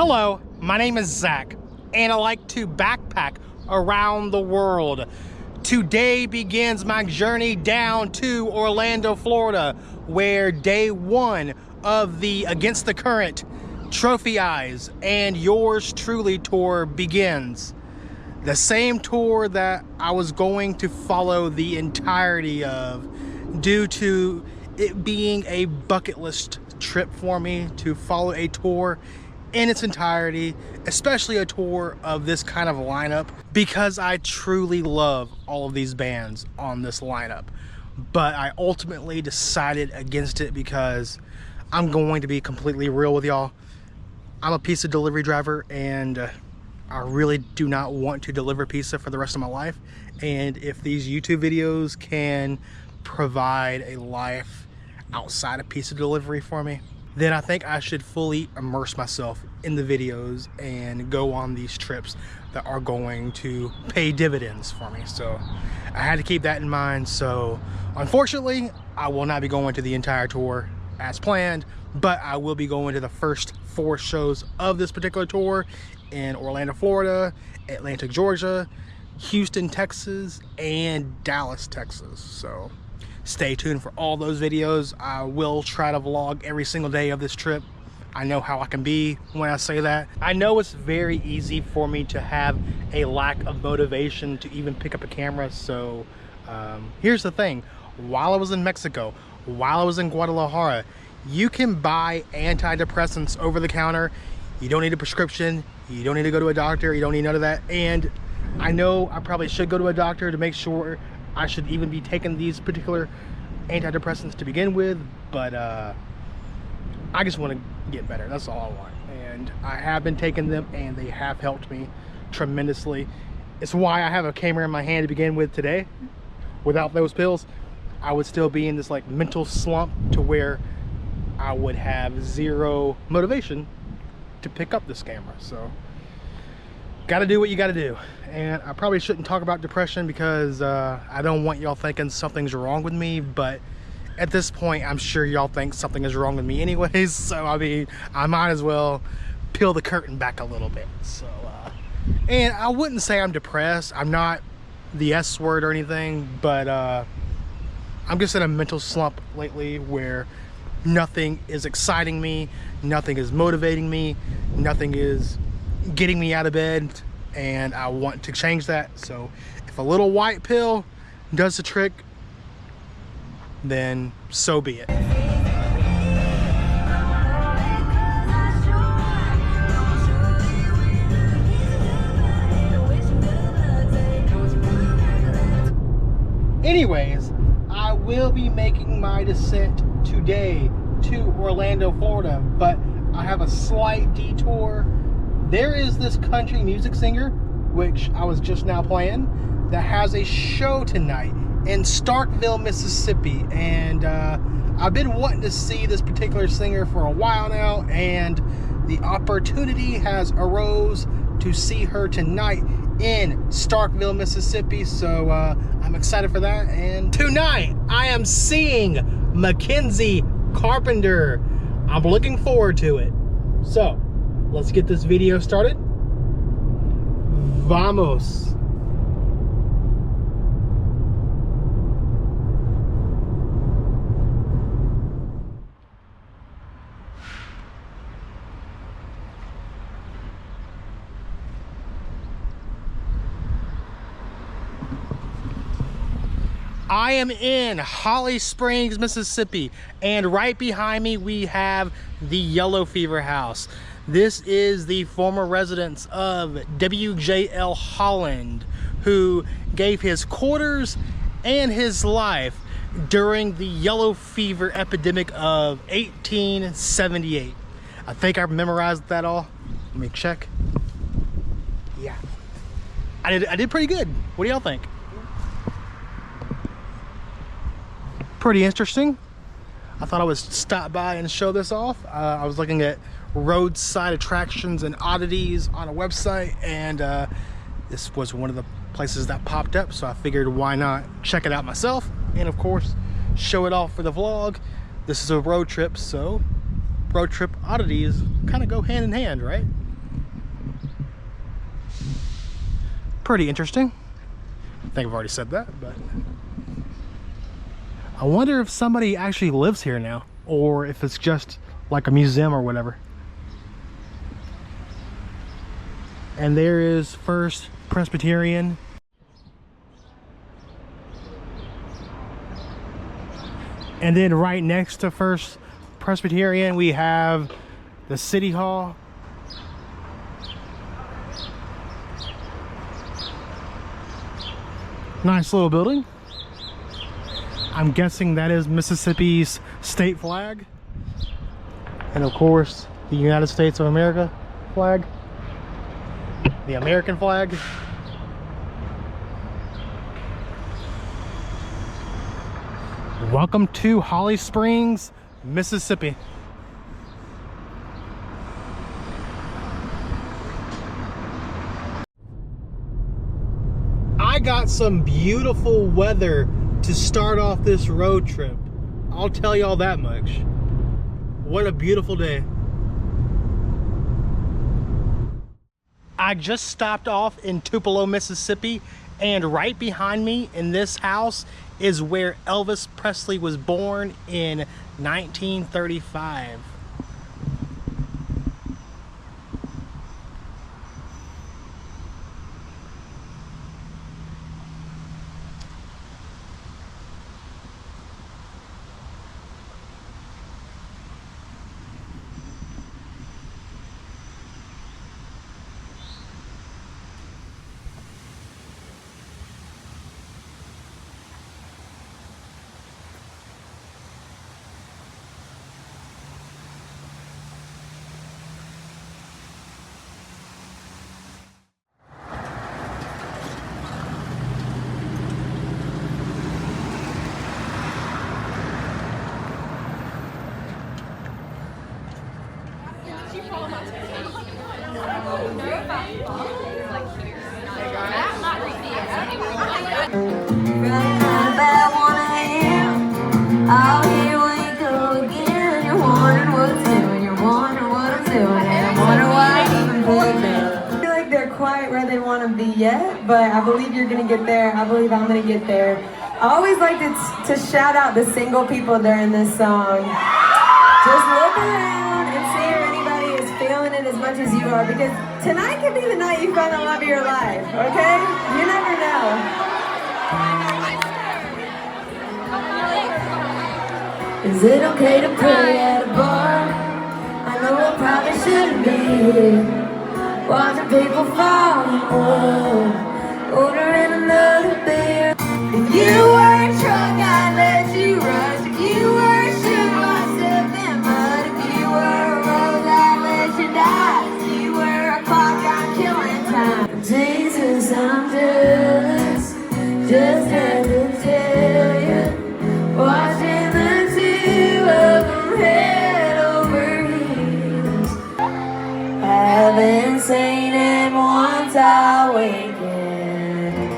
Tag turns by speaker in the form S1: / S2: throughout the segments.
S1: Hello, my name is Zach, and I like to backpack around the world. Today begins my journey down to Orlando, Florida, where day one of the Against the Current, Trophy Eyes, and Yours Truly tour begins. The same tour that I was going to follow the entirety of due to it being a bucket list trip for me to follow a tour in its entirety, especially a tour of this kind of lineup, because I truly love all of these bands on this lineup. But I ultimately decided against it because I'm going to be completely real with y'all. I'm a pizza delivery driver, and I really do not want to deliver pizza for the rest of my life. And if these YouTube videos can provide a life outside of pizza delivery for me, then I think I should fully immerse myself in the videos and go on these trips that are going to pay dividends for me. So I had to keep that in mind. So unfortunately, I will not be going to the entire tour as planned, but I will be going to the first 4 shows of this particular tour in Orlando, Florida, Atlanta, Georgia, Houston, Texas, and Dallas, Texas. So stay tuned for all those videos. I will try to vlog every single day of this trip. I know how I can be when I say that. I know it's very easy for me to have a lack of motivation to even pick up a camera. So here's the thing. While I was in Mexico, while I was in Guadalajara, you can buy antidepressants over the counter. You don't need a prescription. You don't need to go to a doctor. You don't need none of that. And I know I probably should go to a doctor to make sure I should even be taking these particular antidepressants to begin with, but I just want to get better. That's all I want, and I have been taking them, and they have helped me tremendously. It's why I have a camera in my hand to begin with today. Without those pills, I would still be in this like mental slump to where I would have zero motivation to pick up this camera. So gotta do what you gotta do. And I probably shouldn't talk about depression because I don't want y'all thinking something's wrong with me, but at this point I'm sure y'all think something is wrong with me anyways. So I mean, I might as well peel the curtain back a little bit. So and I wouldn't say I'm depressed. I'm not the S word or anything, but I'm just in a mental slump lately where nothing is exciting me, nothing is motivating me, nothing is getting me out of bed, and I want to change that. So if a little white pill does the trick, then so be it. Anyways, I will be making my descent today to Orlando, Florida, but I have a slight detour. There is this country music singer, which I was just now playing, that has a show tonight in Starkville, Mississippi. And I've been wanting to see this particular singer for a while now, and the opportunity has arose to see her tonight in Starkville, Mississippi. So I'm excited for that. And tonight I am seeing Mackenzie Carpenter. I'm looking forward to it. So let's get this video started. Vamos. I am in Holly Springs, Mississippi, and right behind me we have the Yellow Fever House. This is the former residence of W.J.L. Holland, who gave his quarters and his life during the yellow fever epidemic of 1878. I think I memorized that all. Let me check. Yeah, I did pretty good. What do y'all think? Pretty interesting. I thought I would stop by and show this off. I was looking at roadside attractions and oddities on a website, and this was one of the places that popped up, so I figured why not check it out myself, and of course show it off for the vlog. This is a road trip, so road trip oddities kind of go hand in hand, right? pretty interesting. I think I've already said that, but I wonder if somebody actually lives here now, or if it's just like a museum or whatever. And there is First Presbyterian. And then right next to First Presbyterian, we have the City Hall. Nice little building. I'm guessing that is Mississippi's state flag. And of course, the United States of America flag. The American flag. Welcome to Holly Springs, Mississippi. I got some beautiful weather to start off this road trip. I'll tell y'all that much. What a beautiful day. I just stopped off in Tupelo, Mississippi, and right behind me in this house is where Elvis Presley was born in 1935.
S2: Yet, but I believe you're gonna get there. I believe I'm gonna get there. I always like to shout out the single people during this song. Just look around and see if anybody is feeling it as much as you are, because tonight could be the night you find the love of your life, okay? You never know. Is it okay to pray at a bar? I know I probably shouldn't be here. Watching people fall in love, ordering another beer. If you were a truck, I'd let you rush. If you were a shoe, I'd step in mud. If you were a rose, I'd let you die. If you were a clock, I'm killing time. Jesus, I'm jealous, just had to tell you. Watching the two of them head over heels. I've been saying it once I wake in.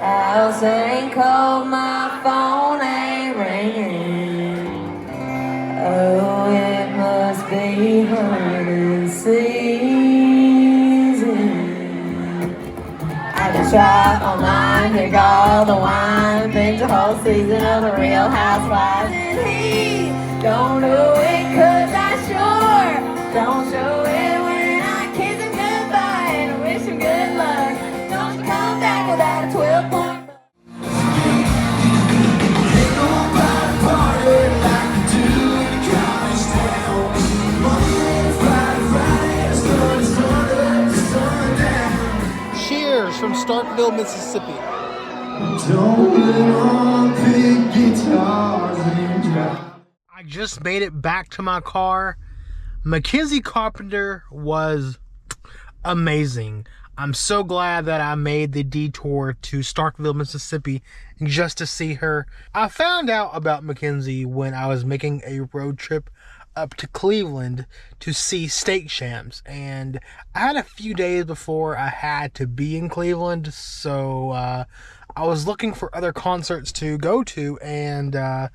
S2: House ain't cold, my phone ain't ringing. Oh, it must be hunting season. I can try online, drink all the wine, binge a whole season of the Real Housewives. And he don't know it, 'cause I sure don't show it. Good luck. Don't you come back without a 12-point.
S1: Cheers from Starkville, Mississippi. I just made it back to my car. Mackenzie Carpenter was amazing. I'm so glad that I made the detour to Starkville, Mississippi just to see her. I found out about Mackenzie when I was making a road trip up to Cleveland to see Steak Shams, and I had a few days before I had to be in Cleveland, so I was looking for other concerts to go to, and I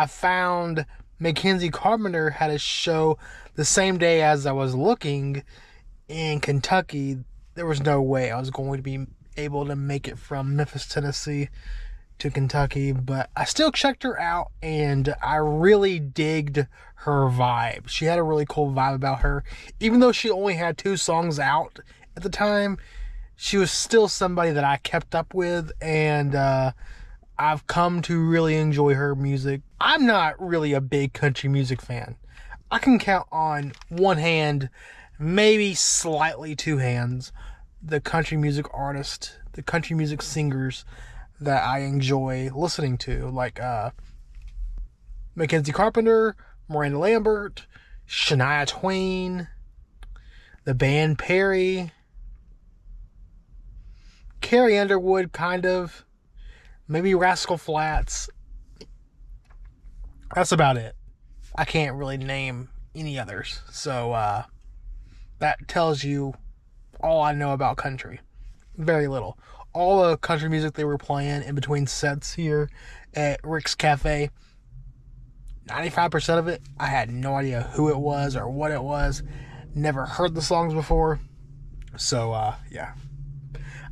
S1: found Mackenzie Carpenter had a show the same day as I was looking in Kentucky. There was no way I was going to be able to make it from Memphis, Tennessee to Kentucky, but I still checked her out and I really digged her vibe. She had a really cool vibe about her. Even though she only had 2 songs out at the time, she was still somebody that I kept up with, and I've come to really enjoy her music. I'm not really a big country music fan. I can count on one hand, maybe slightly 2 hands, the country music artists, the country music singers that I enjoy listening to, like Mackenzie Carpenter, Miranda Lambert, Shania Twain, the band Perry, Carrie Underwood, kind of, maybe Rascal Flatts. That's about it. I can't really name any others, so that tells you all I know about country. Very little. All the country music they were playing in between sets here at Rick's Cafe, 95% of it, I had no idea who it was or what it was. Never heard the songs before. So, yeah.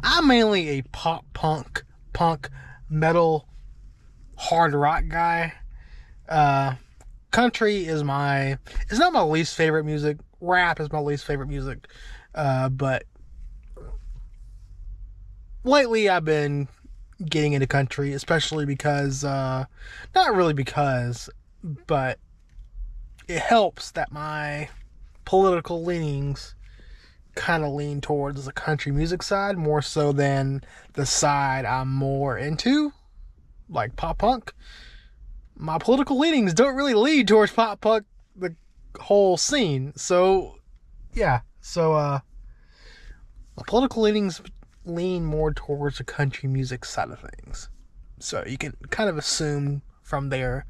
S1: I'm mainly a pop, punk, metal, hard rock guy. Country is it's not my least favorite music. Rap is my least favorite music. But lately I've been getting into country, especially because, not really because, but it helps that my political leanings kind of lean towards the country music side more so than the side I'm more into, like pop punk. My political leanings don't really lead towards pop punk, the whole scene. So, yeah. So, my political leanings lean more towards the country music side of things. So you can kind of assume from there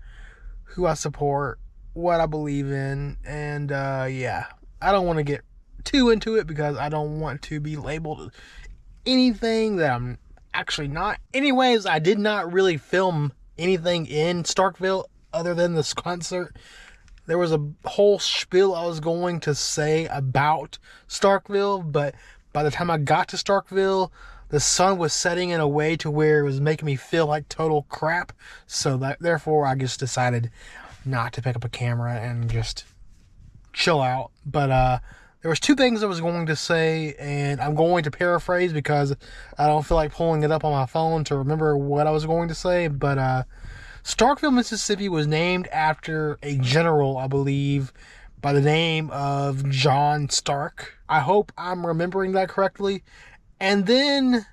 S1: who I support, what I believe in, and yeah. I don't want to get too into it because I don't want to be labeled anything that I'm actually not. Anyways, I did not really film anything in Starkville other than this concert. There was a whole spiel I was going to say about Starkville, but by the time I got to Starkville, the sun was setting in a way to where it was making me feel like total crap. So therefore, I just decided not to pick up a camera and just chill out. But there was 2 things I was going to say, and I'm going to paraphrase because I don't feel like pulling it up on my phone to remember what I was going to say. But Starkville, Mississippi was named after a general, I believe, by the name of John Stark. I hope I'm remembering that correctly. And then,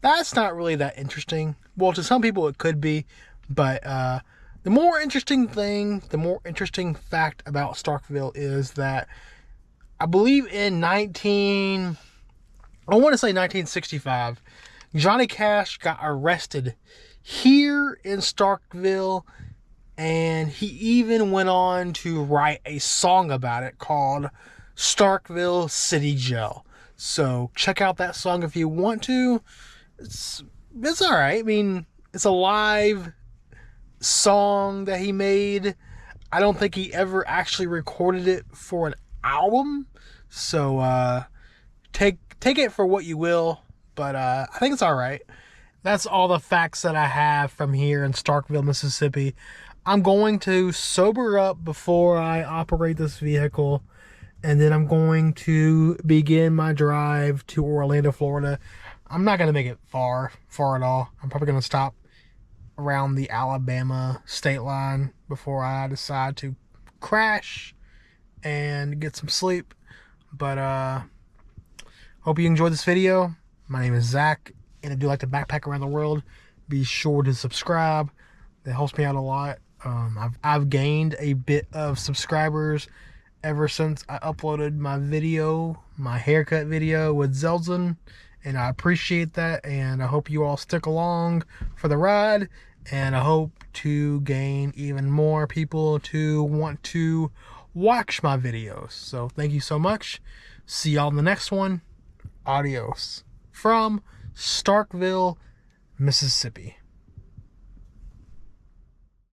S1: that's not really that interesting. Well, to some people it could be, but the more interesting fact about Starkville is that I believe in 1965, Johnny Cash got arrested here in Starkville, and he even went on to write a song about it called Starkville City Jail. So check out that song if you want to. It's alright. I mean, it's a live song that he made. I don't think he ever actually recorded it for an album. So take it for what you will. But I think it's alright. That's all the facts that I have from here in Starkville, Mississippi. I'm going to sober up before I operate this vehicle, and then I'm going to begin my drive to Orlando, Florida. I'm not going to make it far at all. I'm probably going to stop around the Alabama state line before I decide to crash and get some sleep. But hope you enjoyed this video. My name is Zach, and I do like to backpack around the world. Be sure to subscribe. That helps me out a lot. I've gained a bit of subscribers ever since I uploaded my haircut video with Zelzin, and I appreciate that, and I hope you all stick along for the ride, and I hope to gain even more people to want to watch my videos. So thank you so much. See y'all in the next one. Adios from Starkville, Mississippi.